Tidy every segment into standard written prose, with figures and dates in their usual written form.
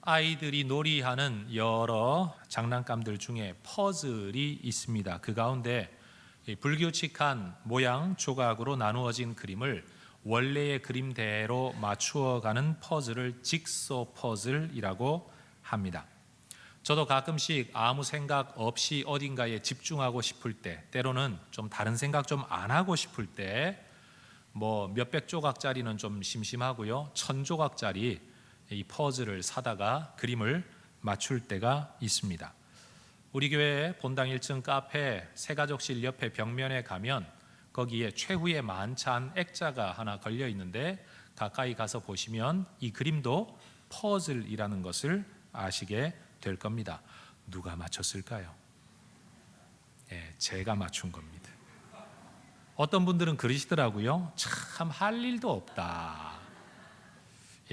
아이들이 놀이하는 여러 장난감들 중에 퍼즐이 있습니다. 그 가운데 불규칙한 모양 조각으로 나누어진 그림을 원래의 그림대로 맞추어가는 퍼즐을 직소 퍼즐이라고 합니다. 저도 가끔씩 아무 생각 없이 어딘가에 집중하고 싶을 때, 때로는 좀 다른 생각 좀 안 하고 싶을 때, 몇백 조각짜리는 좀 심심하고요, 1000조각짜리 이 퍼즐을 사다가 그림을 맞출 때가 있습니다. 우리 교회 본당 1층 카페 새가족실 옆에 벽면에 가면 거기에 최후의 만찬 액자가 하나 걸려 있는데, 가까이 가서 보시면 이 그림도 퍼즐이라는 것을 아시게 될 겁니다. 누가 맞췄을까요? 제가 맞춘 겁니다. 어떤 분들은 그러시더라고요. 참 할 일도 없다.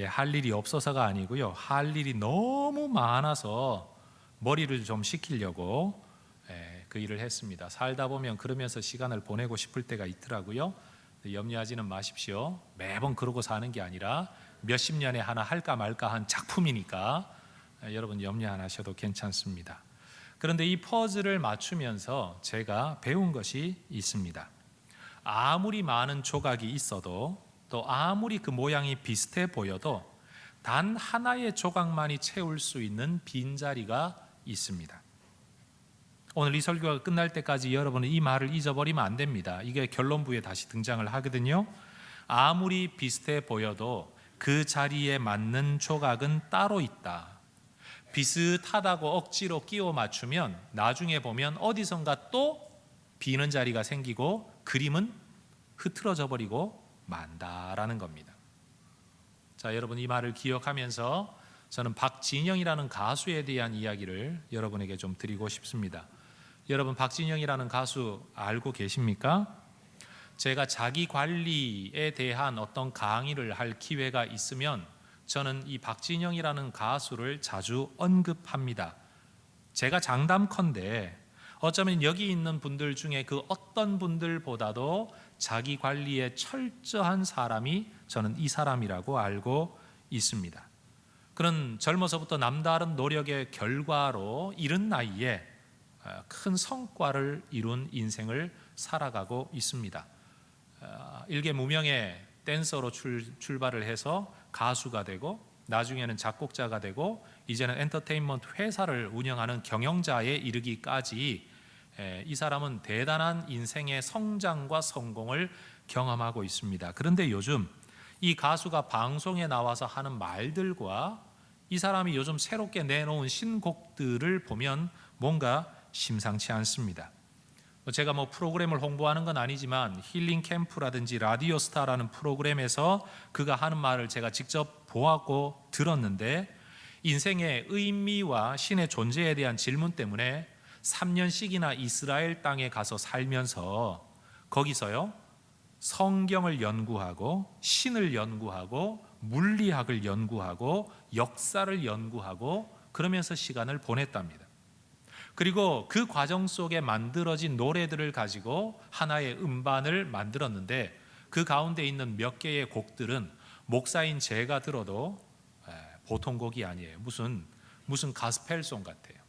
할 일이 없어서가 아니고요, 할 일이 너무 많아서 머리를 좀 식히려고 그 일을 했습니다. 살다 보면 그러면서 시간을 보내고 싶을 때가 있더라고요. 염려하지는 마십시오. 매번 그러고 사는 게 아니라 몇십 년에 하나 할까 말까 한 작품이니까 여러분 염려 안 하셔도 괜찮습니다. 그런데 이 퍼즐을 맞추면서 제가 배운 것이 있습니다. 아무리 많은 조각이 있어도, 또 아무리 그 모양이 비슷해 보여도 단 하나의 조각만이 채울 수 있는 빈자리가 있습니다. 오늘 이 설교가 끝날 때까지 여러분은 이 말을 잊어버리면 안 됩니다. 이게 결론부에 다시 등장을 하거든요. 아무리 비슷해 보여도 그 자리에 맞는 조각은 따로 있다. 비슷하다고 억지로 끼워 맞추면 나중에 보면 어디선가 또 비는 자리가 생기고 그림은 흐트러져 버리고 만다라는 겁니다. 자, 여러분 이 말을 기억하면서 저는 박진영이라는 가수에 대한 이야기를 여러분에게 좀 드리고 싶습니다. 여러분 박진영이라는 가수 알고 계십니까? 제가 자기 관리에 대한 어떤 강의를 할 기회가 있으면 저는 이 박진영이라는 가수를 자주 언급합니다. 제가 장담컨대 어쩌면 여기 있는 분들 중에 그 어떤 분들보다도 자기 관리에 철저한 사람이 저는 이 사람이라고 알고 있습니다. 그런 젊어서부터 남다른 노력의 결과로 이른 나이에 큰 성과를 이룬 인생을 살아가고 있습니다. 일개 무명의 댄서로 출발을 해서 가수가 되고, 나중에는 작곡자가 되고, 이제는 엔터테인먼트 회사를 운영하는 경영자에 이르기까지 이 사람은 대단한 인생의 성장과 성공을 경험하고 있습니다. 그런데 요즘 이 가수가 방송에 나와서 하는 말들과 이 사람이 요즘 새롭게 내놓은 신곡들을 보면 뭔가 심상치 않습니다. 제가 프로그램을 홍보하는 건 아니지만 힐링 캠프라든지 라디오스타라는 프로그램에서 그가 하는 말을 제가 직접 보았고 들었는데, 인생의 의미와 신의 존재에 대한 질문 때문에 3년씩이나 이스라엘 땅에 가서 살면서 거기서요 성경을 연구하고 신을 연구하고 물리학을 연구하고 역사를 연구하고 그러면서 시간을 보냈답니다. 그리고 그 과정 속에 만들어진 노래들을 가지고 하나의 음반을 만들었는데, 그 가운데 있는 몇 개의 곡들은 목사인 제가 들어도 보통 곡이 아니에요. 무슨 가스펠송 같아요.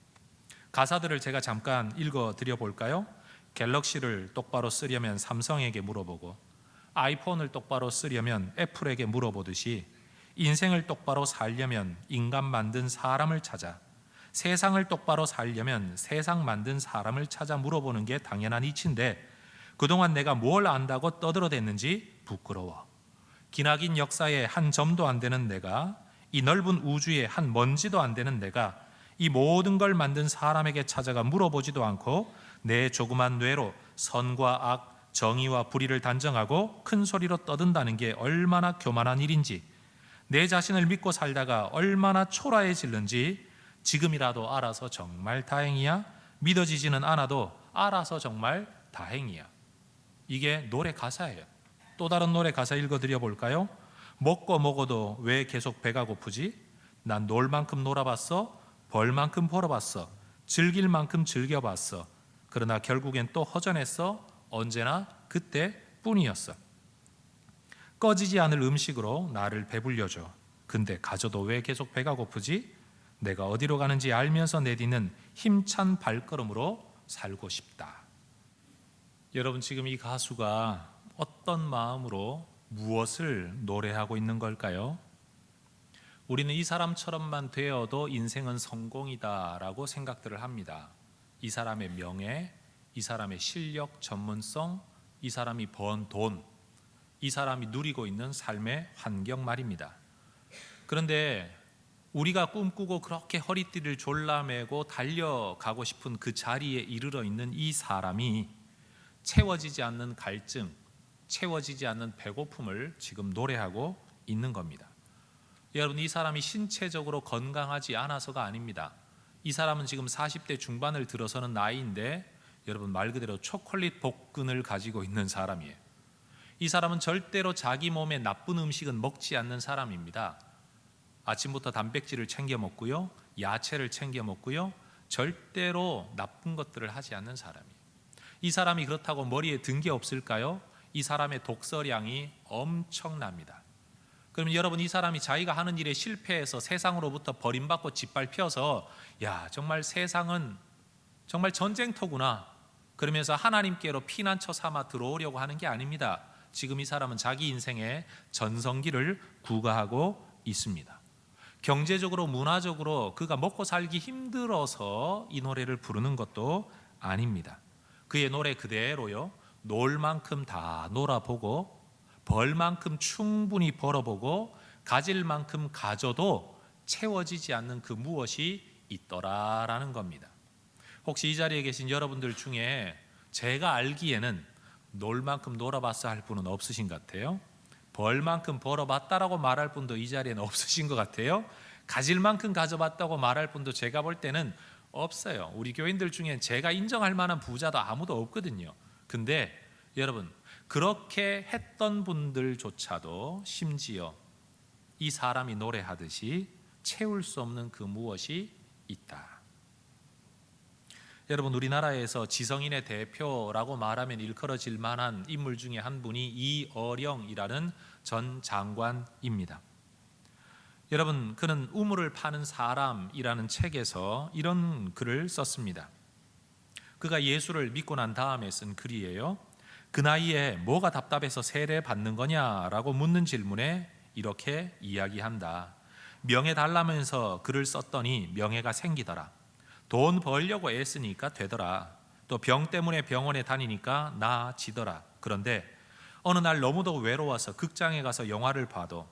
가사들을 제가 잠깐 읽어 드려 볼까요? 갤럭시를 똑바로 쓰려면 삼성에게 물어보고, 아이폰을 똑바로 쓰려면 애플에게 물어보듯이 인생을 똑바로 살려면 인간 만든 사람을 찾아, 세상을 똑바로 살려면 세상 만든 사람을 찾아 물어보는 게 당연한 이치인데, 그동안 내가 뭘 안다고 떠들어댔는지 부끄러워. 기나긴 역사에 한 점도 안 되는 내가, 이 넓은 우주에 한 먼지도 안 되는 내가 이 모든 걸 만든 사람에게 찾아가 물어보지도 않고 내 조그만 뇌로 선과 악, 정의와 불의를 단정하고 큰 소리로 떠든다는 게 얼마나 교만한 일인지, 내 자신을 믿고 살다가 얼마나 초라해질는지 지금이라도 알아서 정말 다행이야. 믿어지지는 않아도 알아서 정말 다행이야. 이게 노래 가사예요. 또 다른 노래 가사 읽어드려 볼까요? 먹고 먹어도 왜 계속 배가 고프지? 난 놀 만큼 놀아봤어. 벌 만큼 벌어봤어. 즐길 만큼 즐겨봤어. 그러나 결국엔 또 허전했어. 언제나 그때뿐이었어. 꺼지지 않을 음식으로 나를 배불려줘. 근데 가져도 왜 계속 배가 고프지? 내가 어디로 가는지 알면서 내딛는 힘찬 발걸음으로 살고 싶다. 여러분, 지금 이 가수가 어떤 마음으로 무엇을 노래하고 있는 걸까요? 우리는 이 사람처럼만 되어도 인생은 성공이다라고 생각들을 합니다. 이 사람의 명예, 이 사람의 실력, 전문성, 이 사람이 번 돈, 이 사람이 누리고 있는 삶의 환경 말입니다. 그런데 우리가 꿈꾸고 그렇게 허리띠를 졸라매고 달려가고 싶은 그 자리에 이르러 있는 이 사람이 채워지지 않는 갈증, 채워지지 않는 배고픔을 지금 노래하고 있는 겁니다. 여러분, 이 사람이 신체적으로 건강하지 않아서가 아닙니다. 이 사람은 지금 40대 중반을 들어서는 나이인데 여러분, 말 그대로 초콜릿 복근을 가지고 있는 사람이에요. 이 사람은 절대로 자기 몸에 나쁜 음식은 먹지 않는 사람입니다. 아침부터 단백질을 챙겨 먹고요, 야채를 챙겨 먹고요, 절대로 나쁜 것들을 하지 않는 사람이에요. 이 사람이 그렇다고 머리에 든 게 없을까요? 이 사람의 독서량이 엄청납니다. 그러면 여러분, 이 사람이 자기가 하는 일에 실패해서 세상으로부터 버림받고 짓밟혀서 야, 정말 세상은 정말 전쟁터구나 그러면서 하나님께로 피난처 삼아 들어오려고 하는 게 아닙니다. 지금 이 사람은 자기 인생의 전성기를 구가하고 있습니다. 경제적으로, 문화적으로 그가 먹고 살기 힘들어서 이 노래를 부르는 것도 아닙니다. 그의 노래 그대로요, 놀 만큼 다 놀아보고 벌 만큼 충분히 벌어보고 가질 만큼 가져도 채워지지 않는 그 무엇이 있더라라는 겁니다. 혹시 이 자리에 계신 여러분들 중에 제가 알기에는 놀 만큼 놀아봤어 할 분은 없으신 것 같아요. 벌 만큼 벌어봤다라고 말할 분도 이 자리에는 없으신 것 같아요. 가질 만큼 가져봤다고 말할 분도 제가 볼 때는 없어요. 우리 교인들 중에 제가 인정할 만한 부자도 아무도 없거든요. 근데 여러분, 그렇게 했던 분들조차도 심지어 이 사람이 노래하듯이 채울 수 없는 그 무엇이 있다. 여러분, 우리나라에서 지성인의 대표라고 말하면 일컬어질 만한 인물 중에 한 분이 이어령이라는 전 장관입니다. 여러분, 그는 우물을 파는 사람이라는 책에서 이런 글을 썼습니다. 그가 예수를 믿고 난 다음에 쓴 글이에요. 그 나이에 뭐가 답답해서 세례 받는 거냐라고 묻는 질문에 이렇게 이야기한다. 명예 달라면서 글을 썼더니 명예가 생기더라. 돈 벌려고 애쓰니까 되더라. 또 병 때문에 병원에 다니니까 나아지더라. 그런데 어느 날 너무도 외로워서 극장에 가서 영화를 봐도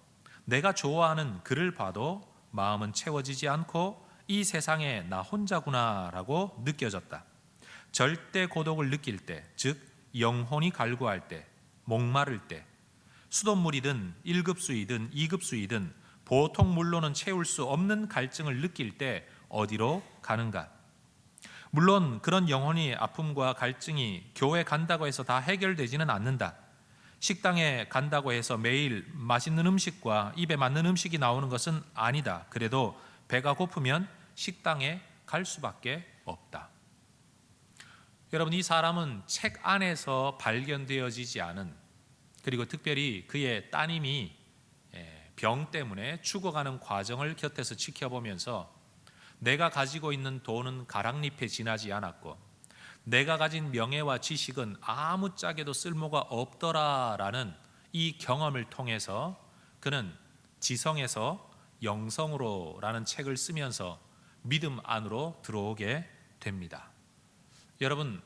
내가 좋아하는 글을 봐도 마음은 채워지지 않고 이 세상에 나 혼자구나라고 느껴졌다. 절대 고독을 느낄 때, 즉 영혼이 갈구할 때, 목마를 때, 수돗물이든 1급 수이든 2급 수이든 보통 물로는 채울 수 없는 갈증을 느낄 때 어디로 가는가? 물론 그런 영혼의 아픔과 갈증이 교회 간다고 해서 다 해결되지는 않는다. 식당에 간다고 해서 매일 맛있는 음식과 입에 맞는 음식이 나오는 것은 아니다. 그래도 배가 고프면 식당에 갈 수밖에 없다. 여러분, 이 사람은 책 안에서 발견되어지지 않은, 그리고 특별히 그의 따님이 병 때문에 죽어가는 과정을 곁에서 지켜보면서 내가 가지고 있는 돈은 가랑잎에 지나지 않았고 내가 가진 명예와 지식은 아무짝에도 쓸모가 없더라라는 이 경험을 통해서 그는 지성에서 영성으로라는 책을 쓰면서 믿음 안으로 들어오게 됩니다. 여러분,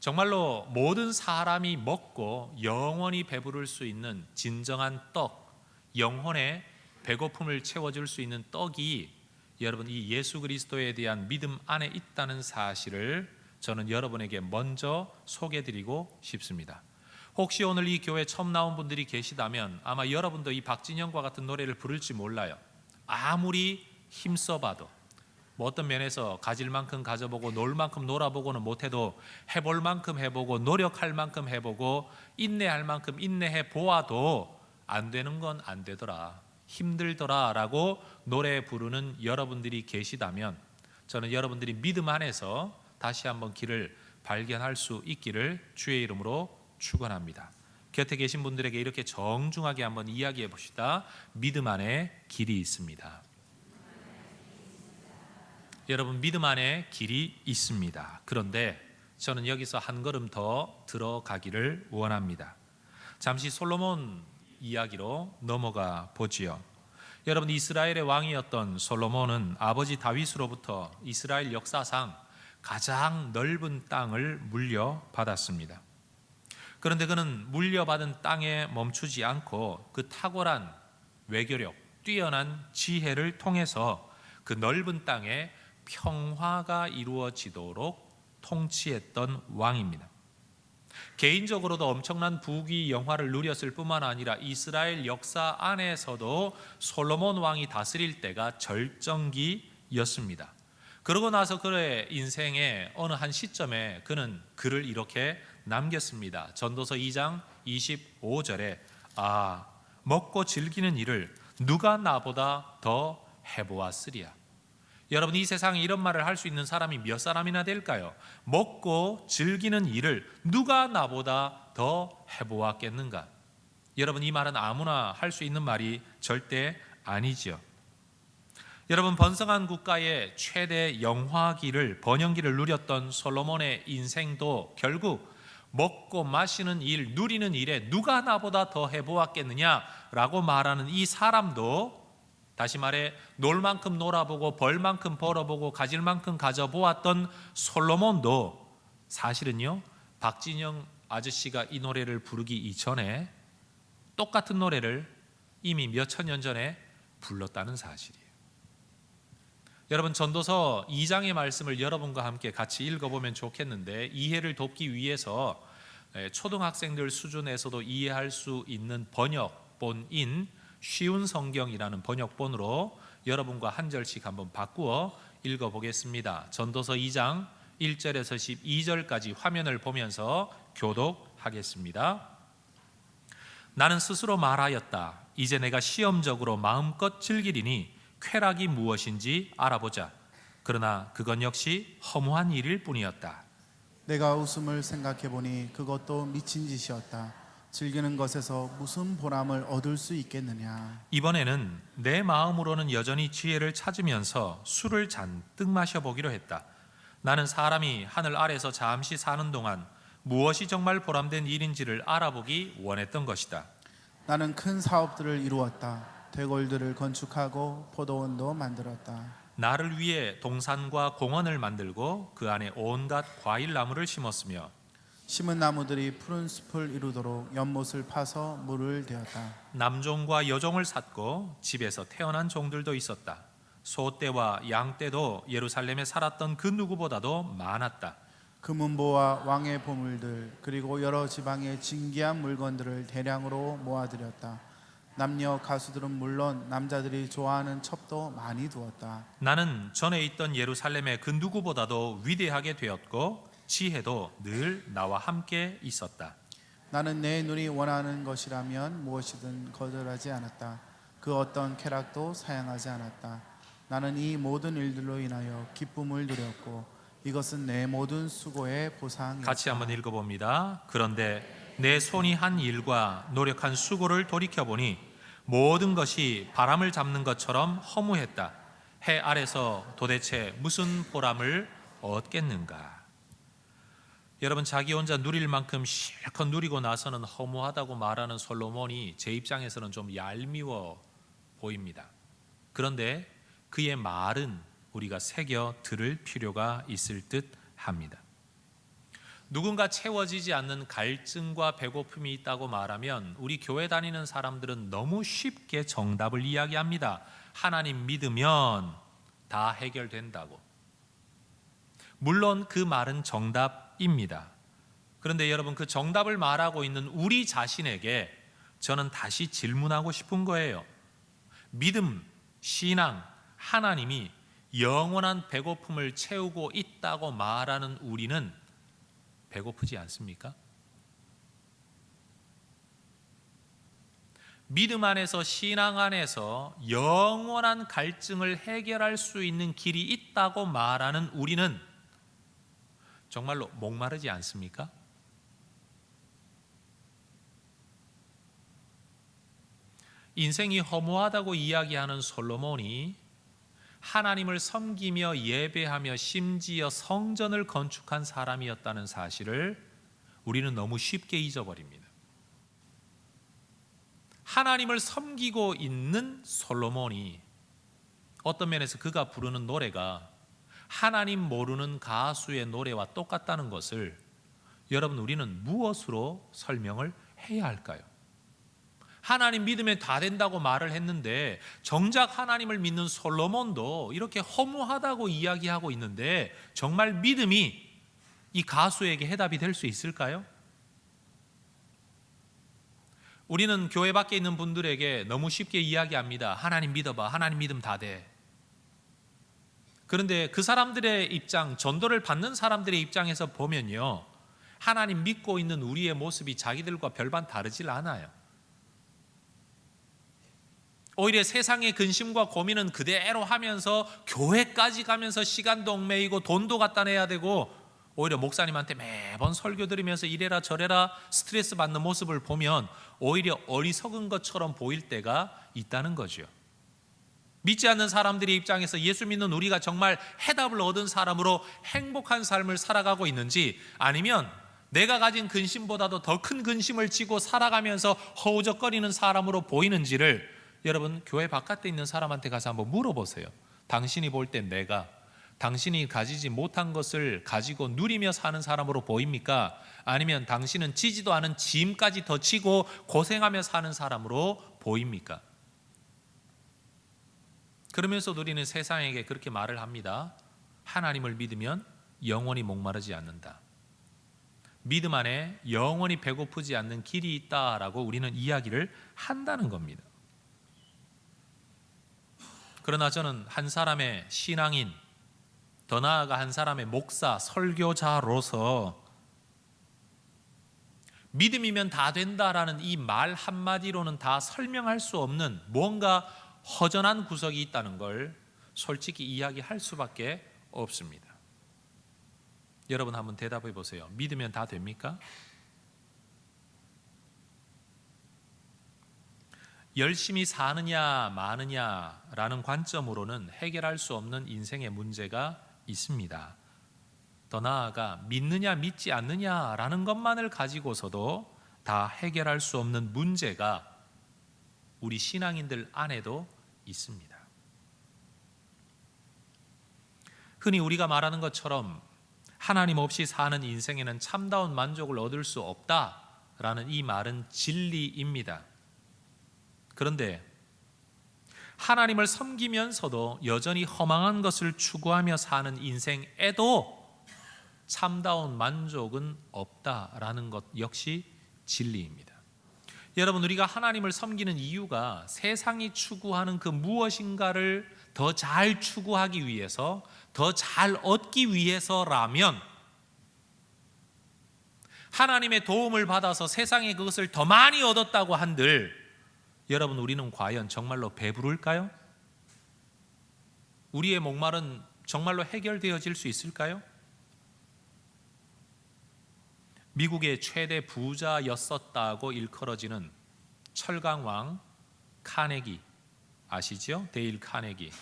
정말로 모든 사람이 먹고 영원히 배부를 수 있는 진정한 떡, 영혼의 배고픔을 채워줄 수 있는 떡이 여러분, 이 예수 그리스도에 대한 믿음 안에 있다는 사실을 저는 여러분에게 먼저 소개해드리고 싶습니다. 혹시 오늘 이 교회 처음 나온 분들이 계시다면 아마 여러분도 이 박진영과 같은 노래를 부를지 몰라요. 아무리 힘써봐도 뭐 어떤 면에서 가질 만큼 가져보고 놀 만큼 놀아보고는 못해도 해볼 만큼 해보고 노력할 만큼 해보고 인내할 만큼 인내해 보아도 안 되는 건 안 되더라, 힘들더라 라고 노래 부르는 여러분들이 계시다면 저는 여러분들이 믿음 안에서 다시 한번 길을 발견할 수 있기를 주의 이름으로 축원합니다. 곁에 계신 분들에게 이렇게 정중하게 한번 이야기해 봅시다. 믿음 안에 길이 있습니다. 여러분, 믿음 안에 길이 있습니다. 그런데 저는 여기서 한 걸음 더 들어가기를 원합니다. 잠시 솔로몬 이야기로 넘어가 보지요. 여러분, 이스라엘의 왕이었던 솔로몬은 아버지 다윗으로부터 이스라엘 역사상 가장 넓은 땅을 물려받았습니다. 그런데 그는 물려받은 땅에 멈추지 않고 그 탁월한 외교력, 뛰어난 지혜를 통해서 그 넓은 땅에 평화가 이루어지도록 통치했던 왕입니다. 개인적으로도 엄청난 부귀 영화를 누렸을 뿐만 아니라 이스라엘 역사 안에서도 솔로몬 왕이 다스릴 때가 절정기였습니다. 그러고 나서 그의 인생의 어느 한 시점에 그는 글을 이렇게 남겼습니다. 전도서 2장 25절에 먹고 즐기는 일을 누가 나보다 더 해보았으리야. 여러분, 이 세상에 이런 말을 할 수 있는 사람이 몇 사람이나 될까요? 먹고 즐기는 일을 누가 나보다 더 해보았겠는가? 여러분, 이 말은 아무나 할 수 있는 말이 절대 아니지요. 여러분, 번성한 국가의 최대 영화기를, 번영기를 누렸던 솔로몬의 인생도 결국 먹고 마시는 일, 누리는 일에 누가 나보다 더 해보았겠느냐라고 말하는 이 사람도, 다시 말해 놀 만큼 놀아보고 벌 만큼 벌어보고 가질 만큼 가져보았던 솔로몬도 사실은요, 박진영 아저씨가 이 노래를 부르기 이전에 똑같은 노래를 이미 몇천 년 전에 불렀다는 사실이에요. 여러분, 전도서 2장의 말씀을 여러분과 함께 같이 읽어보면 좋겠는데, 이해를 돕기 위해서 초등학생들 수준에서도 이해할 수 있는 번역본인 쉬운 성경이라는 번역본으로 여러분과 한 절씩 한번 바꾸어 읽어보겠습니다. 전도서 2장 1절에서 12절까지 화면을 보면서 교독하겠습니다. 나는 스스로 말하였다. 이제 내가 시험적으로 마음껏 즐기리니 쾌락이 무엇인지 알아보자. 그러나 그건 역시 허무한 일일 뿐이었다. 내가 웃음을 생각해보니 그것도 미친 짓이었다. 즐기는 것에서 무슨 보람을 얻을 수 있겠느냐. 이번에는 내 마음으로는 여전히 지혜를 찾으면서 술을 잔뜩 마셔보기로 했다. 나는 사람이 하늘 아래서 잠시 사는 동안 무엇이 정말 보람된 일인지를 알아보기 원했던 것이다. 나는 큰 사업들을 이루었다. 대궐들을 건축하고 포도원도 만들었다. 나를 위해 동산과 공원을 만들고 그 안에 온갖 과일나무를 심었으며 심은 나무들이 푸른 숲을 이루도록 연못을 파서 물을 대었다. 남종과 여종을 샀고 집에서 태어난 종들도 있었다. 소떼와 양떼도 예루살렘에 살았던 그 누구보다도 많았다. 금은보와 왕의 보물들 그리고 여러 지방의 진귀한 물건들을 대량으로 모아들였다. 남녀 가수들은 물론 남자들이 좋아하는 첩도 많이 두었다. 나는 전에 있던 예루살렘의 그 누구보다도 위대하게 되었고 지혜도 늘 나와 함께 있었다. 나는 내 눈이 원하는 것이라면 무엇이든 거절하지 않았다. 그 어떤 쾌락도 사양하지 않았다. 나는 이 모든 일들로 인하여 기쁨을 누렸고 이것은 내 모든 수고의 보상이었다. 같이 한번 읽어봅니다. 그런데 내 손이 한 일과 노력한 수고를 돌이켜보니 모든 것이 바람을 잡는 것처럼 허무했다. 해 아래서 도대체 무슨 보람을 얻겠는가? 여러분, 자기 혼자 누릴 만큼 실컷 누리고 나서는 허무하다고 말하는 솔로몬이 제 입장에서는 좀 얄미워 보입니다. 그런데 그의 말은 우리가 새겨 들을 필요가 있을 듯 합니다. 누군가 채워지지 않는 갈증과 배고픔이 있다고 말하면 우리 교회 다니는 사람들은 너무 쉽게 정답을 이야기합니다. 하나님 믿으면 다 해결된다고. 물론 그 말은 정답입니다. 그런데 여러분, 그 정답을 말하고 있는 우리 자신에게 저는 다시 질문하고 싶은 거예요. 믿음, 신앙, 하나님이 영원한 배고픔을 채우고 있다고 말하는 우리는 배고프지 않습니까? 믿음 안에서, 신앙 안에서 영원한 갈증을 해결할 수 있는 길이 있다고 말하는 우리는 정말로 목마르지 않습니까? 인생이 허무하다고 이야기하는 솔로몬이 하나님을 섬기며 예배하며 심지어 성전을 건축한 사람이었다는 사실을 우리는 너무 쉽게 잊어버립니다. 하나님을 섬기고 있는 솔로몬이 어떤 면에서 그가 부르는 노래가 하나님 모르는 가수의 노래와 똑같다는 것을 여러분, 우리는 무엇으로 설명을 해야 할까요? 하나님 믿으면 다 된다고 말을 했는데 정작 하나님을 믿는 솔로몬도 이렇게 허무하다고 이야기하고 있는데 정말 믿음이 이 가수에게 해답이 될 수 있을까요? 우리는 교회 밖에 있는 분들에게 너무 쉽게 이야기합니다. 하나님 믿어봐. 하나님 믿으면 다 돼. 그런데 그 사람들의 입장, 전도를 받는 사람들의 입장에서 보면요, 하나님 믿고 있는 우리의 모습이 자기들과 별반 다르질 않아요. 오히려 세상의 근심과 고민은 그대로 하면서 교회까지 가면서 시간도 얽매이고 돈도 갖다 내야 되고, 오히려 목사님한테 매번 설교 들으면서 이래라 저래라 스트레스 받는 모습을 보면 오히려 어리석은 것처럼 보일 때가 있다는 거죠. 믿지 않는 사람들의 입장에서 예수 믿는 우리가 정말 해답을 얻은 사람으로 행복한 삶을 살아가고 있는지, 아니면 내가 가진 근심보다도 더 큰 근심을 지고 살아가면서 허우적거리는 사람으로 보이는지를 여러분, 교회 바깥에 있는 사람한테 가서 한번 물어보세요. 당신이 볼 때 내가 당신이 가지지 못한 것을 가지고 누리며 사는 사람으로 보입니까? 아니면 당신은 지지도 않은 짐까지 더 지고 고생하며 사는 사람으로 보입니까? 그러면서도 우리는 세상에게 그렇게 말을 합니다. 하나님을 믿으면 영원히 목마르지 않는다. 믿음 안에 영원히 배고프지 않는 길이 있다라고 우리는 이야기를 한다는 겁니다. 그러나 저는 한 사람의 신앙인, 더 나아가 한 사람의 목사, 설교자로서 믿음이면 다 된다라는 이 말 한마디로는 다 설명할 수 없는 뭔가 허전한 구석이 있다는 걸 솔직히 이야기할 수밖에 없습니다. 여러분 한번 대답해 보세요. 믿으면 다 됩니까? 열심히 사느냐 마느냐라는 관점으로는 해결할 수 없는 인생의 문제가 있습니다. 더 나아가 믿느냐 믿지 않느냐라는 것만을 가지고서도 다 해결할 수 없는 문제가 우리 신앙인들 안에도 있습니다. 흔히 우리가 말하는 것처럼 하나님 없이 사는 인생에는 참다운 만족을 얻을 수 없다라는 이 말은 진리입니다. 그런데 하나님을 섬기면서도 여전히 허망한 것을 추구하며 사는 인생에도 참다운 만족은 없다라는 것 역시 진리입니다. 여러분, 우리가 하나님을 섬기는 이유가 세상이 추구하는 그 무엇인가를 더 잘 추구하기 위해서, 더 잘 얻기 위해서라면, 하나님의 도움을 받아서 세상에 그것을 더 많이 얻었다고 한들 여러분, 우리는 과연 정말로 배부를까요? 우리의 목말은 정말로 해결되어질 수 있을까요? 미국의 최대 부자였었다고 일컬어지는 철강왕 카네기 아시죠? 데일 카네기.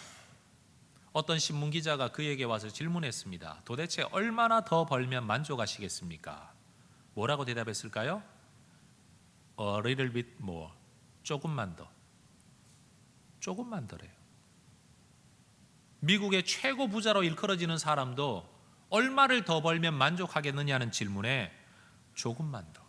어떤 신문 기자가 그에게 와서 질문했습니다. 도대체 얼마나 더 벌면 만족하시겠습니까? 뭐라고 대답했을까요? A little bit more. 조금만 더. 조금만 더래요. 미국의 최고 부자로 일컬어지는 사람도 얼마를 더 벌면 만족하겠느냐는 질문에 조금만 더.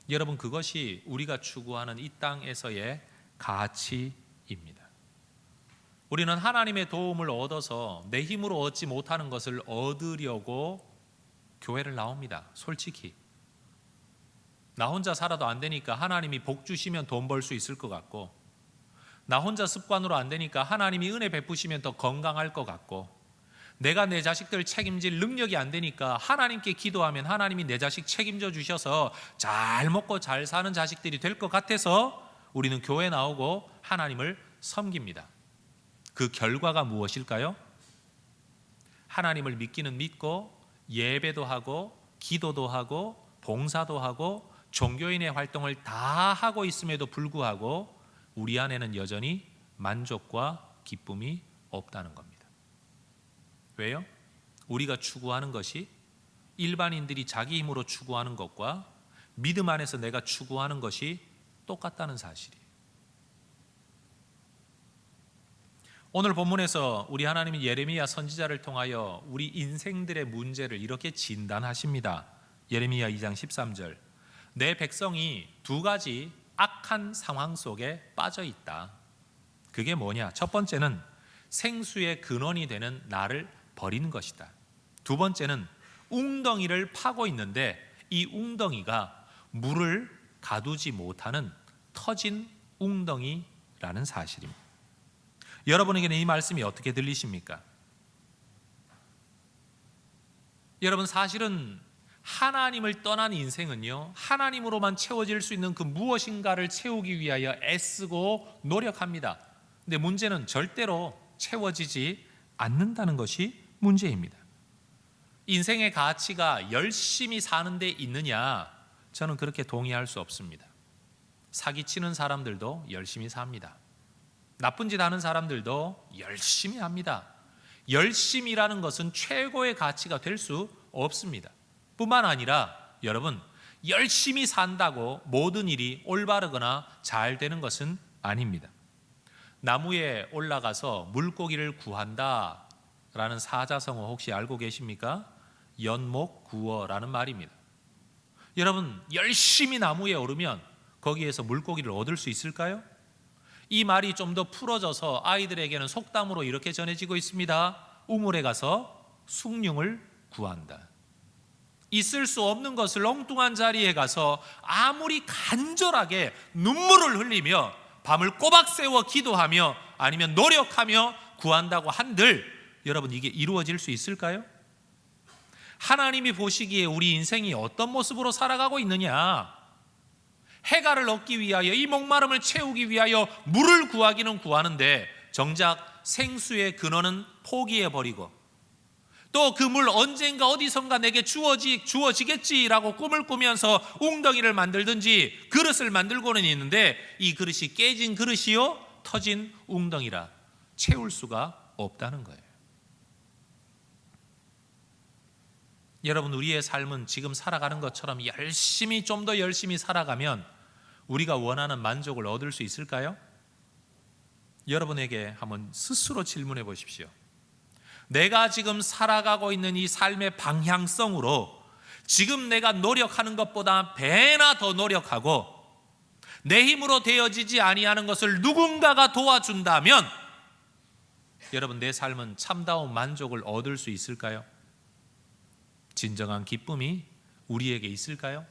여러분, 그것이 우리가 추구하는 이 땅에서의 가치입니다. 우리는 하나님의 도움을 얻어서 내 힘으로 얻지 못하는 것을 얻으려고 교회를 나옵니다. 솔직히 나 혼자 살아도 안 되니까 하나님이 복 주시면 돈 벌 수 있을 것 같고, 나 혼자 습관으로 안 되니까 하나님이 은혜 베푸시면 더 건강할 것 같고, 내가 내 자식들 책임질 능력이 안 되니까 하나님께 기도하면 하나님이 내 자식 책임져 주셔서 잘 먹고 잘 사는 자식들이 될 것 같아서 우리는 교회 나오고 하나님을 섬깁니다. 그 결과가 무엇일까요? 하나님을 믿기는 믿고 예배도 하고 기도도 하고 봉사도 하고 종교인의 활동을 다 하고 있음에도 불구하고 우리 안에는 여전히 만족과 기쁨이 없다는 겁니다. 왜요? 우리가 추구하는 것이 일반인들이 자기 힘으로 추구하는 것과 믿음 안에서 내가 추구하는 것이 똑같다는 사실이에요. 오늘 본문에서 우리 하나님이 예레미야 선지자를 통하여 우리 인생들의 문제를 이렇게 진단하십니다. 예레미야 2장 13절. 내 백성이 두 가지 악한 상황 속에 빠져 있다. 그게 뭐냐? 첫 번째는 생수의 근원이 되는 나를 버리는 것이다. 두 번째는 웅덩이를 파고 있는데 이 웅덩이가 물을 가두지 못하는 터진 웅덩이라는 사실입니다. 여러분에게는 이 말씀이 어떻게 들리십니까? 여러분, 사실은 하나님을 떠난 인생은요, 하나님으로만 채워질 수 있는 그 무엇인가를 채우기 위하여 애쓰고 노력합니다. 근데 문제는 절대로 채워지지 않는다는 것이 문제입니다. 인생의 가치가 열심히 사는 데 있느냐? 저는 그렇게 동의할 수 없습니다. 사기치는 사람들도 열심히 삽니다. 나쁜 짓 하는 사람들도 열심히 합니다. 열심이라는 것은 최고의 가치가 될 수 없습니다. 뿐만 아니라 여러분, 열심히 산다고 모든 일이 올바르거나 잘 되는 것은 아닙니다. 나무에 올라가서 물고기를 구한다라는 사자성어 혹시 알고 계십니까? 연목구어라는 말입니다. 여러분, 열심히 나무에 오르면 거기에서 물고기를 얻을 수 있을까요? 이 말이 좀 더 풀어져서 아이들에게는 속담으로 이렇게 전해지고 있습니다. 우물에 가서 숭늉을 구한다. 있을 수 없는 것을 엉뚱한 자리에 가서 아무리 간절하게 눈물을 흘리며 밤을 꼬박 세워 기도하며 아니면 노력하며 구한다고 한들 여러분, 이게 이루어질 수 있을까요? 하나님이 보시기에 우리 인생이 어떤 모습으로 살아가고 있느냐? 해갈을 얻기 위하여, 이 목마름을 채우기 위하여 물을 구하기는 구하는데 정작 생수의 근원은 포기해버리고 또 그 물 언젠가 어디선가 내게 주어지겠지라고 꿈을 꾸면서 웅덩이를 만들든지 그릇을 만들고는 있는데 이 그릇이 깨진 그릇이요 터진 웅덩이라 채울 수가 없다는 거예요. 여러분, 우리의 삶은 지금 살아가는 것처럼 열심히, 좀 더 열심히 살아가면 우리가 원하는 만족을 얻을 수 있을까요? 여러분에게 한번 스스로 질문해 보십시오. 내가 지금 살아가고 있는 이 삶의 방향성으로 지금 내가 노력하는 것보다 배나 더 노력하고 내 힘으로 되어지지 아니하는 것을 누군가가 도와준다면 여러분, 내 삶은 참다운 만족을 얻을 수 있을까요? 진정한 기쁨이 우리에게 있을까요?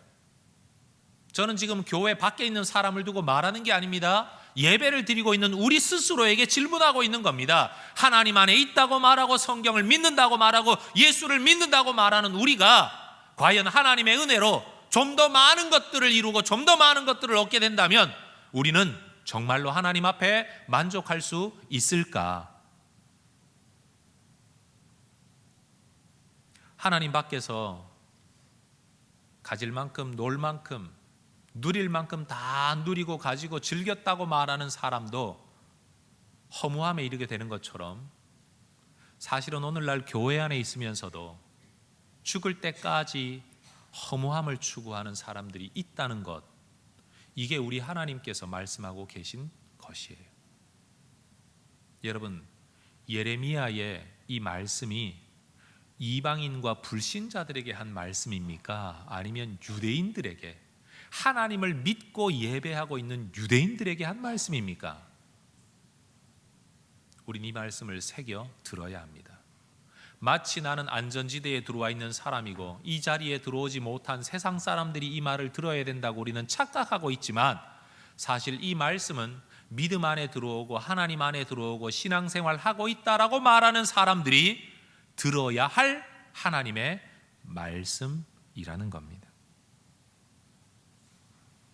저는 지금 교회 밖에 있는 사람을 두고 말하는 게 아닙니다. 예배를 드리고 있는 우리 스스로에게 질문하고 있는 겁니다. 하나님 안에 있다고 말하고 성경을 믿는다고 말하고 예수를 믿는다고 말하는 우리가 과연 하나님의 은혜로 좀 더 많은 것들을 이루고 좀 더 많은 것들을 얻게 된다면 우리는 정말로 하나님 앞에 만족할 수 있을까? 하나님 밖에서 가질 만큼, 놀 만큼, 누릴 만큼 다 누리고 가지고 즐겼다고 말하는 사람도 허무함에 이르게 되는 것처럼 사실은 오늘날 교회 안에 있으면서도 죽을 때까지 허무함을 추구하는 사람들이 있다는 것, 이게 우리 하나님께서 말씀하고 계신 것이에요. 여러분, 예레미야의 이 말씀이 이방인과 불신자들에게 한 말씀입니까? 아니면 유대인들에게, 하나님을 믿고 예배하고 있는 유대인들에게 한 말씀입니까? 우린 이 말씀을 새겨 들어야 합니다. 마치 나는 안전지대에 들어와 있는 사람이고 이 자리에 들어오지 못한 세상 사람들이 이 말을 들어야 된다고 우리는 착각하고 있지만 사실 이 말씀은 믿음 안에 들어오고 하나님 안에 들어오고 신앙생활하고 있다라고 말하는 사람들이 들어야 할 하나님의 말씀이라는 겁니다.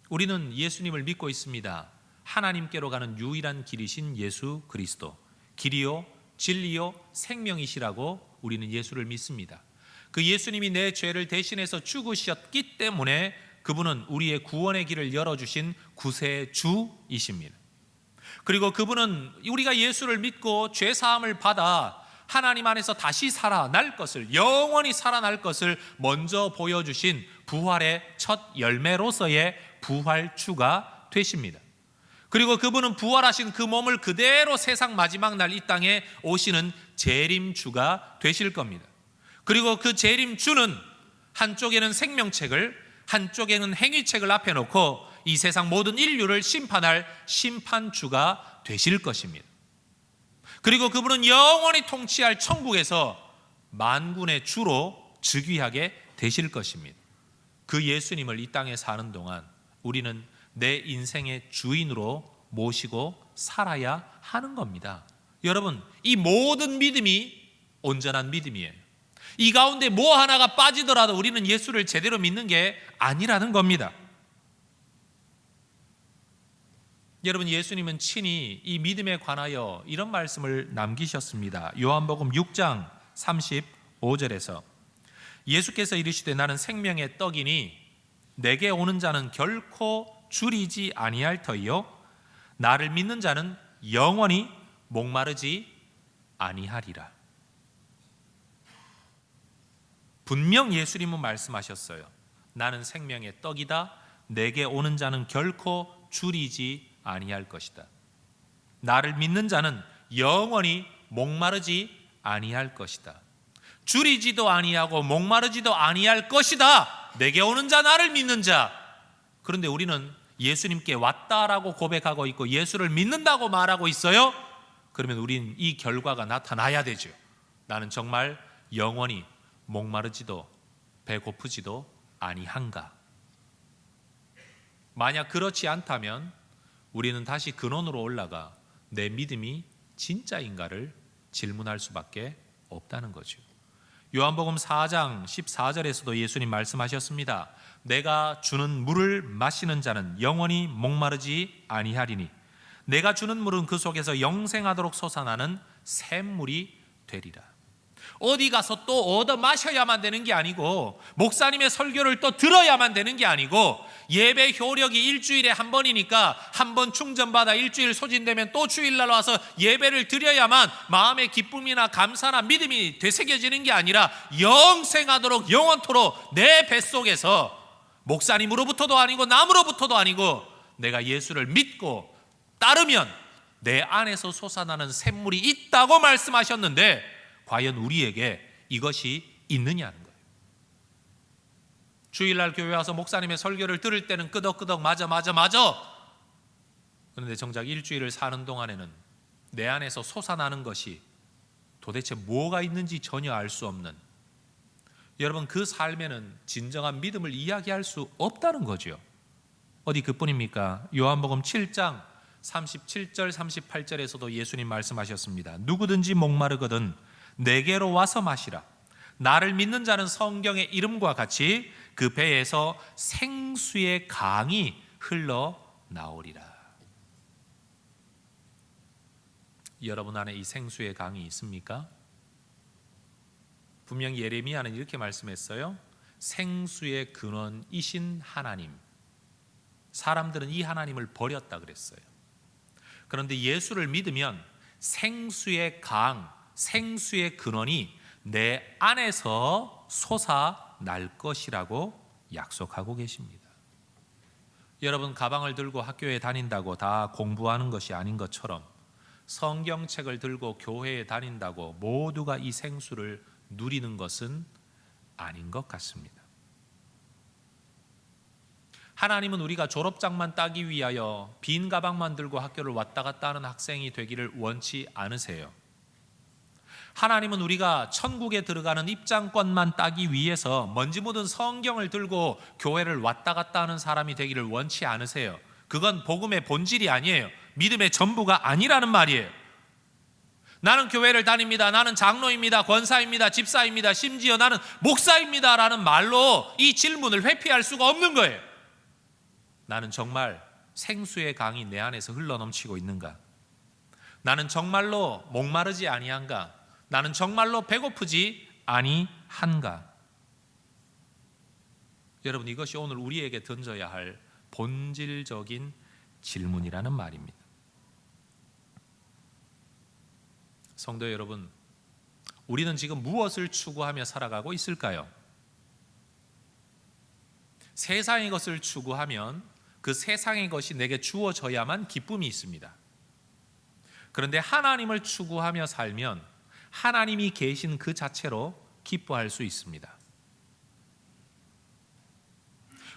우리는 예수님을 믿고 있습니다. 하나님께로 가는 유일한 길이신 예수 그리스도, 길이요 진리요 생명이시라고 우리는 예수를 믿습니다. 그 예수님이 내 죄를 대신해서 죽으셨기 때문에 그분은 우리의 구원의 길을 열어주신 구세주이십니다. 그리고 그분은 우리가 예수를 믿고 죄 사함을 받아 하나님 안에서 다시 살아날 것을, 영원히 살아날 것을 먼저 보여주신 부활의 첫 열매로서의 부활주가 되십니다. 그리고 그분은 부활하신 그 몸을 그대로 세상 마지막 날 이 땅에 오시는 재림주가 되실 겁니다. 그리고 그 재림주는 한쪽에는 생명책을, 한쪽에는 행위책을 앞에 놓고 이 세상 모든 인류를 심판할 심판주가 되실 것입니다. 그리고 그분은 영원히 통치할 천국에서 만군의 주로 즉위하게 되실 것입니다. 그 예수님을 이 땅에 사는 동안 우리는 내 인생의 주인으로 모시고 살아야 하는 겁니다. 여러분, 이 모든 믿음이 온전한 믿음이에요. 이 가운데 뭐 하나가 빠지더라도 우리는 예수를 제대로 믿는 게 아니라는 겁니다. 여러분, 예수님은 친히 이 믿음에 관하여 이런 말씀을 남기셨습니다. 요한복음 6장 35절에서 예수께서 이르시되 나는 생명의 떡이니 내게 오는 자는 결코 줄이지 아니할 터이요 나를 믿는 자는 영원히 목마르지 아니하리라. 분명 예수님은 말씀하셨어요. 나는 생명의 떡이다. 내게 오는 자는 결코 줄이지 아니할 것이다. 나를 믿는 자는 영원히 목마르지 아니할 것이다. 줄이지도 아니하고 목마르지도 아니할 것이다. 내게 오는 자, 나를 믿는 자. 그런데 우리는 예수님께 왔다라고 고백하고 있고 예수를 믿는다고 말하고 있어요. 그러면 우리는 이 결과가 나타나야 되죠. 나는 정말 영원히 목마르지도 배고프지도 아니한가? 만약 그렇지 않다면 우리는 다시 근원으로 올라가 내 믿음이 진짜인가를 질문할 수밖에 없다는 거죠. 요한복음 4장 14절에서도 예수님 말씀하셨습니다. 내가 주는 물을 마시는 자는 영원히 목마르지 아니하리니 내가 주는 물은 그 속에서 영생하도록 솟아나는 샘물이 되리라. 어디 가서 또 얻어 마셔야만 되는 게 아니고 목사님의 설교를 또 들어야만 되는 게 아니고 예배 효력이 일주일에 한 번이니까 한 번 충전받아 일주일 소진되면 또 주일날 와서 예배를 드려야만 마음의 기쁨이나 감사나 믿음이 되새겨지는 게 아니라 영생하도록 영원토록 내 뱃속에서 목사님으로부터도 아니고 남으로부터도 아니고 내가 예수를 믿고 따르면 내 안에서 솟아나는 샘물이 있다고 말씀하셨는데 과연 우리에게 이것이 있느냐는 거예요. 주일날 교회 와서 목사님의 설교를 들을 때는 끄덕끄덕 맞아. 그런데 정작 일주일을 사는 동안에는 내 안에서 솟아나는 것이 도대체 뭐가 있는지 전혀 알 수 없는, 여러분, 그 삶에는 진정한 믿음을 이야기할 수 없다는 거죠. 어디 그뿐입니까? 요한복음 7장 37절 38절에서도 예수님 말씀하셨습니다. 누구든지 목마르거든 내게로 와서 마시라. 나를 믿는 자는 성경의 이름과 같이 그 배에서 생수의 강이 흘러나오리라. 여러분 안에 이 생수의 강이 있습니까? 분명히 예레미야는 이렇게 말씀했어요. 생수의 근원이신 하나님. 사람들은 이 하나님을 버렸다 그랬어요. 그런데 예수를 믿으면 생수의 강, 생수의 근원이 내 안에서 솟아날 것이라고 약속하고 계십니다. 여러분, 가방을 들고 학교에 다닌다고 다 공부하는 것이 아닌 것처럼 성경책을 들고 교회에 다닌다고 모두가 이 생수를 누리는 것은 아닌 것 같습니다. 하나님은 우리가 졸업장만 따기 위하여 빈 가방만 들고 학교를 왔다 갔다 하는 학생이 되기를 원치 않으세요. 하나님은 우리가 천국에 들어가는 입장권만 따기 위해서 먼지 묻은 성경을 들고 교회를 왔다 갔다 하는 사람이 되기를 원치 않으세요. 그건 복음의 본질이 아니에요. 믿음의 전부가 아니라는 말이에요. 나는 교회를 다닙니다. 나는 장로입니다. 권사입니다. 집사입니다. 심지어 나는 목사입니다. 라는 말로 이 질문을 회피할 수가 없는 거예요. 나는 정말 생수의 강이 내 안에서 흘러넘치고 있는가? 나는 정말로 목마르지 아니한가? 나는 정말로 배고프지 아니한가? 여러분, 이것이 오늘 우리에게 던져야 할 본질적인 질문이라는 말입니다. 성도 여러분, 우리는 지금 무엇을 추구하며 살아가고 있을까요? 세상의 것을 추구하면 그 세상의 것이 내게 주어져야만 기쁨이 있습니다. 그런데 하나님을 추구하며 살면 하나님이 계신 그 자체로 기뻐할 수 있습니다.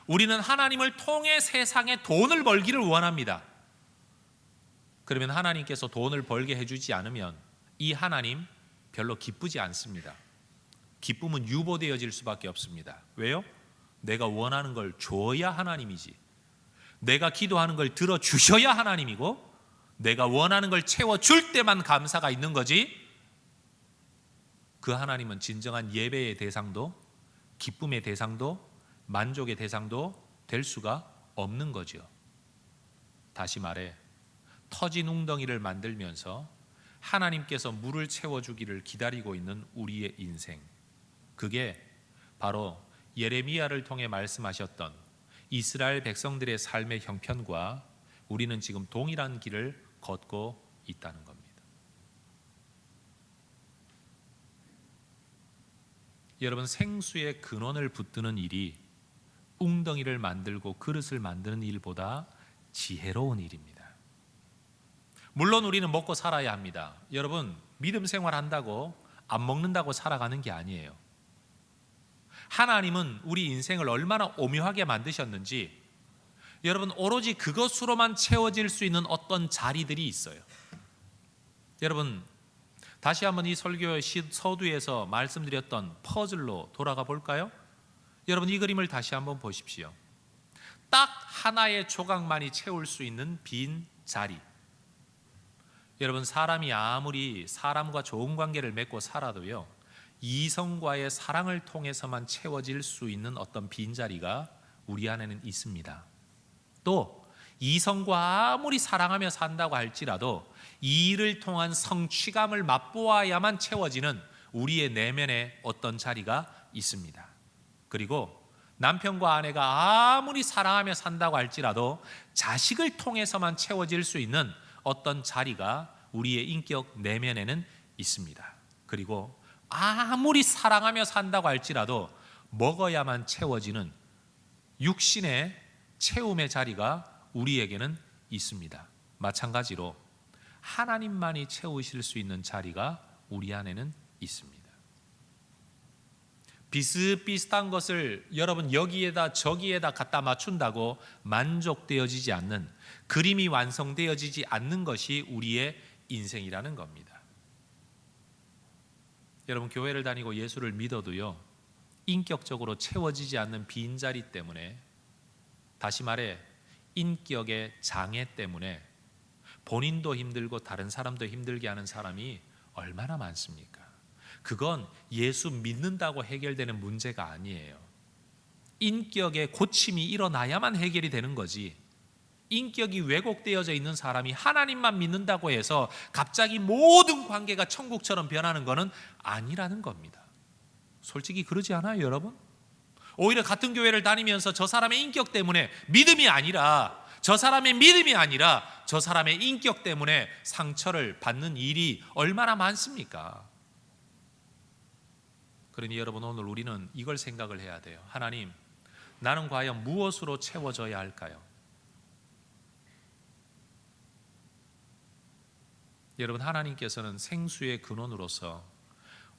우리는 하나님을 통해 세상에 돈을 벌기를 원합니다. 그러면 하나님께서 돈을 벌게 해주지 않으면 이 하나님 별로 기쁘지 않습니다. 기쁨은 유보되어질 수밖에 없습니다. 왜요? 내가 원하는 걸 줘야 하나님이지, 내가 기도하는 걸 들어주셔야 하나님이고, 내가 원하는 걸 채워줄 때만 감사가 있는 거지, 그 하나님은 진정한 예배의 대상도 기쁨의 대상도 만족의 대상도 될 수가 없는 거죠. 다시 말해, 터진 웅덩이를 만들면서 하나님께서 물을 채워주기를 기다리고 있는 우리의 인생, 그게 바로 예레미야를 통해 말씀하셨던 이스라엘 백성들의 삶의 형편과 우리는 지금 동일한 길을 걷고 있다는 겁니다. 여러분, 생수의 근원을 붙드는 일이 웅덩이를 만들고 그릇을 만드는 일보다 지혜로운 일입니다. 물론 우리는 먹고 살아야 합니다. 여러분, 믿음 생활한다고 안 먹는다고 살아가는 게 아니에요. 하나님은 우리 인생을 얼마나 오묘하게 만드셨는지, 여러분, 오로지 그것으로만 채워질 수 있는 어떤 자리들이 있어요. 여러분, 다시 한번 이 설교의 서두에서 말씀드렸던 퍼즐로 돌아가 볼까요? 여러분, 이 그림을 다시 한번 보십시오. 딱 하나의 조각만이 채울 수 있는 빈 자리. 여러분, 사람이 아무리 사람과 좋은 관계를 맺고 살아도요, 이성과의 사랑을 통해서만 채워질 수 있는 어떤 빈자리가 우리 안에는 있습니다. 또 이성과 아무리 사랑하며 산다고 할지라도 이 일을 통한 성취감을 맛보아야만 채워지는 우리의 내면에 어떤 자리가 있습니다. 그리고 남편과 아내가 아무리 사랑하며 산다고 할지라도 자식을 통해서만 채워질 수 있는 어떤 자리가 우리의 인격 내면에는 있습니다. 그리고 아무리 사랑하며 산다고 할지라도 먹어야만 채워지는 육신의 채움의 자리가 우리에게는 있습니다. 마찬가지로 하나님만이 채우실 수 있는 자리가 우리 안에는 있습니다. 비슷비슷한 것을 여러분 여기에다 저기에다 갖다 맞춘다고 만족되어지지 않는, 그림이 완성되어지지 않는 것이 우리의 인생이라는 겁니다. 여러분, 교회를 다니고 예수를 믿어도요, 인격적으로 채워지지 않는 빈자리 때문에, 다시 말해 인격의 장애 때문에 본인도 힘들고 다른 사람도 힘들게 하는 사람이 얼마나 많습니까? 그건 예수 믿는다고 해결되는 문제가 아니에요. 인격의 고침이 일어나야만 해결이 되는 거지, 인격이 왜곡되어져 있는 사람이 하나님만 믿는다고 해서 갑자기 모든 관계가 천국처럼 변하는 것은 아니라는 겁니다. 솔직히 그러지 않아요, 여러분? 오히려 같은 교회를 다니면서 저 사람의 인격 때문에 믿음이 아니라, 저 사람의 믿음이 아니라 저 사람의 인격 때문에 상처를 받는 일이 얼마나 많습니까? 그러니 여러분, 오늘 우리는 이걸 생각을 해야 돼요. 하나님, 나는 과연 무엇으로 채워져야 할까요? 여러분, 하나님께서는 생수의 근원으로서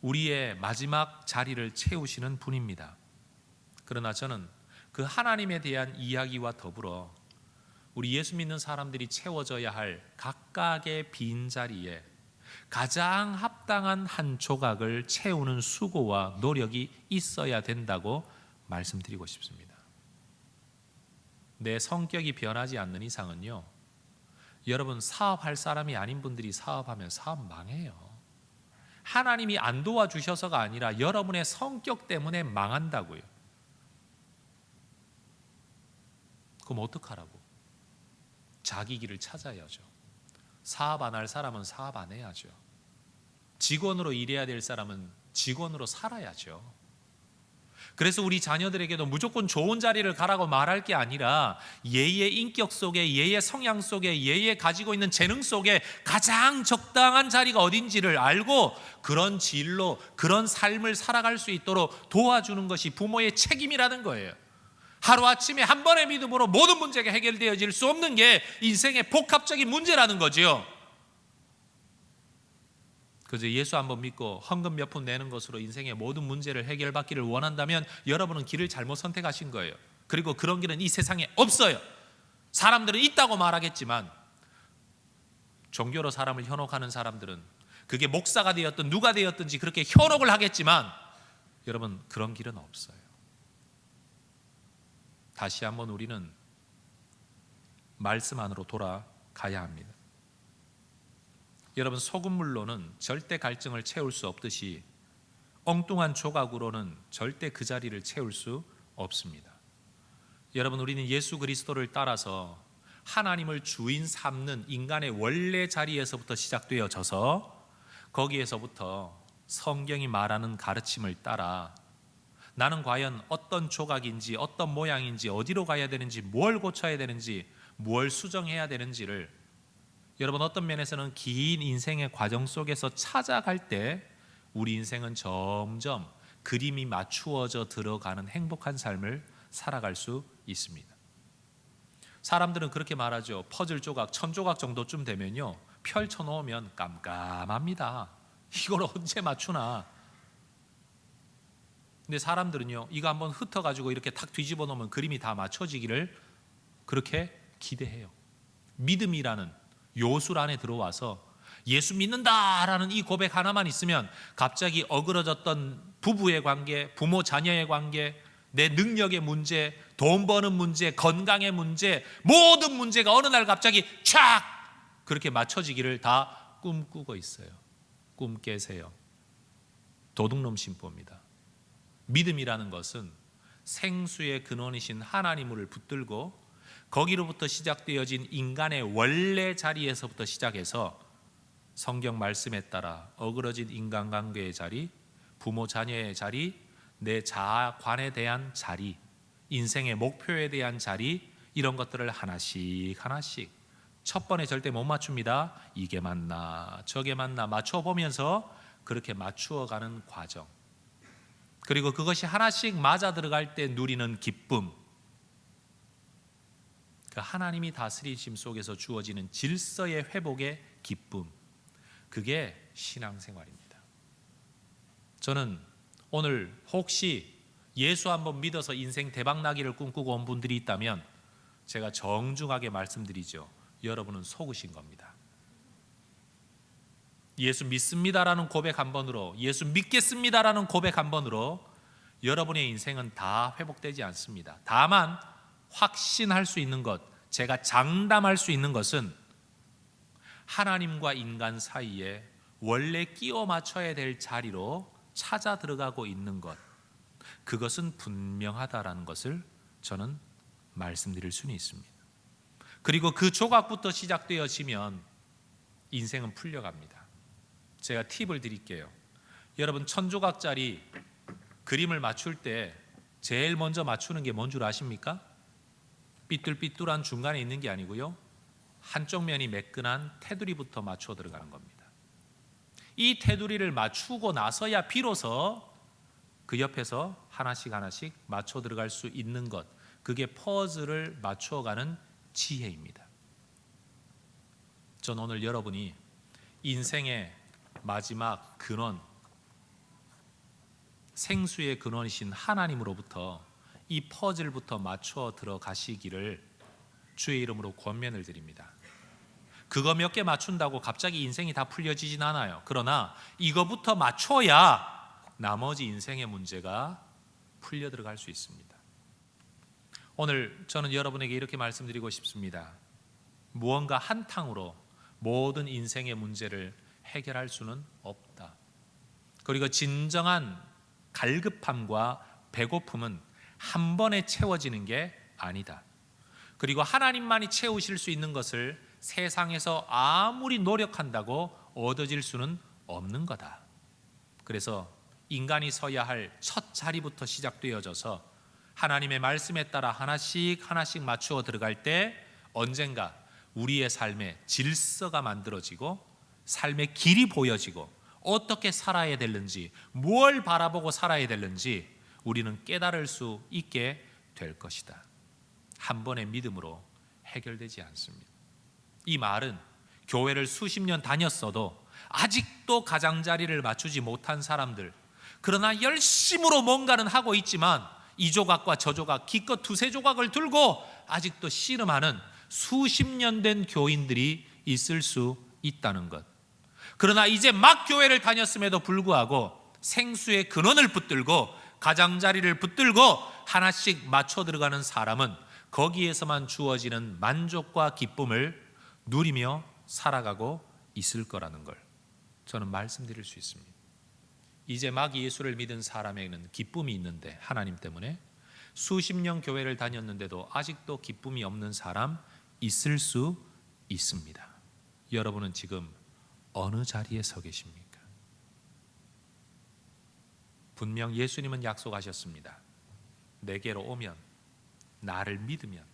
우리의 마지막 자리를 채우시는 분입니다. 그러나 저는 그 하나님에 대한 이야기와 더불어 우리 예수 믿는 사람들이 채워져야 할 각각의 빈자리에 가장 합당한 한 조각을 채우는 수고와 노력이 있어야 된다고 말씀드리고 싶습니다. 내 성격이 변하지 않는 이상은요, 여러분, 사업할 사람이 아닌 분들이 사업하면 사업 망해요. 하나님이 안 도와주셔서가 아니라 여러분의 성격 때문에 망한다고요. 그럼 어떡하라고? 자기 길을 찾아야죠. 사업 안 할 사람은 사업 안 해야죠. 직원으로 일해야 될 사람은 직원으로 살아야죠. 그래서 우리 자녀들에게도 무조건 좋은 자리를 가라고 말할 게 아니라 얘의 인격 속에, 얘의 성향 속에, 얘의 가지고 있는 재능 속에 가장 적당한 자리가 어딘지를 알고 그런 진로, 그런 삶을 살아갈 수 있도록 도와주는 것이 부모의 책임이라는 거예요. 하루아침에 한 번의 믿음으로 모든 문제가 해결되어질 수 없는 게 인생의 복합적인 문제라는 거지요. 그저 예수 한번 믿고 헌금 몇 푼 내는 것으로 인생의 모든 문제를 해결받기를 원한다면 여러분은 길을 잘못 선택하신 거예요. 그리고 그런 길은 이 세상에 없어요. 사람들은 있다고 말하겠지만, 종교로 사람을 현혹하는 사람들은 그게 목사가 되었든 누가 되었든지 그렇게 현혹을 하겠지만, 여러분 그런 길은 없어요. 다시 한번 우리는 말씀 안으로 돌아가야 합니다. 여러분, 소금물로는 절대 갈증을 채울 수 없듯이 엉뚱한 조각으로는 절대 그 자리를 채울 수 없습니다. 여러분, 우리는 예수 그리스도를 따라서 하나님을 주인 삼는 인간의 원래 자리에서부터 시작되어져서 거기에서부터 성경이 말하는 가르침을 따라 나는 과연 어떤 조각인지, 어떤 모양인지, 어디로 가야 되는지, 뭘 고쳐야 되는지, 뭘 수정해야 되는지를 여러분 어떤 면에서는 긴 인생의 과정 속에서 찾아갈 때 우리 인생은 점점 그림이 맞추어져 들어가는 행복한 삶을 살아갈 수 있습니다. 사람들은 그렇게 말하죠. 퍼즐 조각 1000조각 정도쯤 되면요, 펼쳐놓으면 깜깜합니다. 이걸 언제 맞추나. 근데 사람들은요, 이거 한번 흩어가지고 이렇게 탁 뒤집어 놓으면 그림이 다 맞춰지기를 그렇게 기대해요. 믿음이라는 요술 안에 들어와서 예수 믿는다라는 이 고백 하나만 있으면 갑자기 어그러졌던 부부의 관계, 부모 자녀의 관계, 내 능력의 문제, 돈 버는 문제, 건강의 문제, 모든 문제가 어느 날 갑자기 촥 그렇게 맞춰지기를 다 꿈꾸고 있어요. 꿈 깨세요. 도둑놈 심보입니다. 믿음이라는 것은 생수의 근원이신 하나님을 붙들고 거기로부터 시작되어진 인간의 원래 자리에서부터 시작해서 성경 말씀에 따라 어그러진 인간관계의 자리, 부모 자녀의 자리, 내 자아관에 대한 자리, 인생의 목표에 대한 자리, 이런 것들을 하나씩 하나씩 첫 번에 절대 못 맞춥니다. 이게 맞나 저게 맞나 맞춰보면서 그렇게 맞추어가는 과정, 그리고 그것이 하나씩 맞아 들어갈 때 누리는 기쁨, 그 하나님이 다스리심 속에서 주어지는 질서의 회복의 기쁨, 그게 신앙생활입니다. 저는 오늘 혹시 예수 한번 믿어서 인생 대박나기를 꿈꾸고 온 분들이 있다면 제가 정중하게 말씀드리죠. 여러분은 속으신 겁니다. 예수 믿습니다라는 고백 한 번으로, 예수 믿겠습니다라는 고백 한 번으로 여러분의 인생은 다 회복되지 않습니다. 다만 확신할 수 있는 것, 제가 장담할 수 있는 것은 하나님과 인간 사이에 원래 끼워 맞춰야 될 자리로 찾아 들어가고 있는 것, 그것은 분명하다라는 것을 저는 말씀드릴 수는 있습니다. 그리고 그 조각부터 시작되어지면 인생은 풀려갑니다. 제가 팁을 드릴게요. 여러분 1000조각짜리 그림을 맞출 때 제일 먼저 맞추는 게 뭔 줄 아십니까? 삐뚤삐뚤한 중간에 있는 게 아니고요, 한쪽 면이 매끈한 테두리부터 맞춰 들어가는 겁니다. 이 테두리를 맞추고 나서야 비로소 그 옆에서 하나씩 하나씩 맞춰 들어갈 수 있는 것, 그게 퍼즐을 맞춰가는 지혜입니다. 전 오늘 여러분이 인생의 마지막 근원, 생수의 근원이신 하나님으로부터 이 퍼즐부터 맞춰 들어가시기를 주의 이름으로 권면을 드립니다. 그거 몇 개 맞춘다고 갑자기 인생이 다 풀려지진 않아요. 그러나 이거부터 맞춰야 나머지 인생의 문제가 풀려 들어갈 수 있습니다. 오늘 저는 여러분에게 이렇게 말씀드리고 싶습니다. 무언가 한탕으로 모든 인생의 문제를 해결할 수는 없다. 그리고 진정한 갈급함과 배고픔은 한 번에 채워지는 게 아니다. 그리고 하나님만이 채우실 수 있는 것을 세상에서 아무리 노력한다고 얻어질 수는 없는 거다. 그래서 인간이 서야 할 첫 자리부터 시작되어져서 하나님의 말씀에 따라 하나씩 맞추어 들어갈 때 언젠가 우리의 삶에 질서가 만들어지고 삶의 길이 보여지고 어떻게 살아야 되는지, 뭘 바라보고 살아야 되는지 우리는 깨달을 수 있게 될 것이다. 한 번의 믿음으로 해결되지 않습니다. 이 말은 교회를 수십 년 다녔어도 아직도 가장자리를 맞추지 못한 사람들, 그러나 열심으로 뭔가는 하고 있지만 이 조각과 저 조각 기껏 두세 조각을 들고 아직도 씨름하는 수십 년 된 교인들이 있을 수 있다는 것. 그러나 이제 막 교회를 다녔음에도 불구하고 생수의 근원을 붙들고 가장자리를 붙들고 하나씩 맞춰 들어가는 사람은 거기에서만 주어지는 만족과 기쁨을 누리며 살아가고 있을 거라는 걸 저는 말씀드릴 수 있습니다. 이제 막 예수를 믿은 사람에게는 기쁨이 있는데, 하나님 때문에 수십 년 교회를 다녔는데도 아직도 기쁨이 없는 사람 있을 수 있습니다. 여러분은 지금 어느 자리에 서 계십니까? 분명 예수님은 약속하셨습니다. 내게로 오면, 나를 믿으면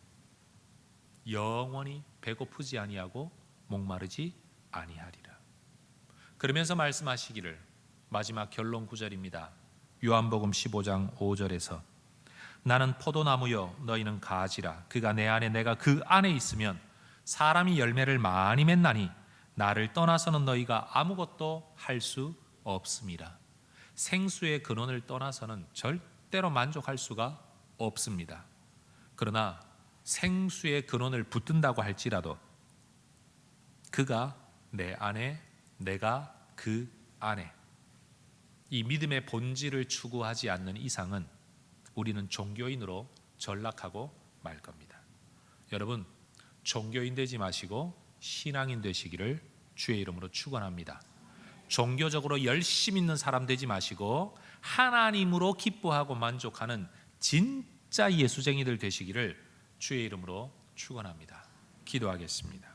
영원히 배고프지 아니하고 목마르지 아니하리라. 그러면서 말씀하시기를, 마지막 결론 구절입니다. 요한복음 15장 5절에서 나는 포도나무요 너희는 가지라. 그가 내 안에 내가 그 안에 있으면 사람이 열매를 많이 맺나니 나를 떠나서는 너희가 아무것도 할 수 없습니다. 생수의 근원을 떠나서는 절대로 만족할 수가 없습니다. 그러나 생수의 근원을 붙든다고 할지라도 그가 내 안에, 내가 그 안에, 이 믿음의 본질을 추구하지 않는 이상은 우리는 종교인으로 전락하고 말 겁니다. 여러분, 종교인 되지 마시고 신앙인 되시기를 주의 이름으로 축원합니다. 종교적으로 열심 있는 사람 되지 마시고 하나님으로 기뻐하고 만족하는 진짜 예수쟁이들 되시기를 주의 이름으로 축원합니다. 기도하겠습니다.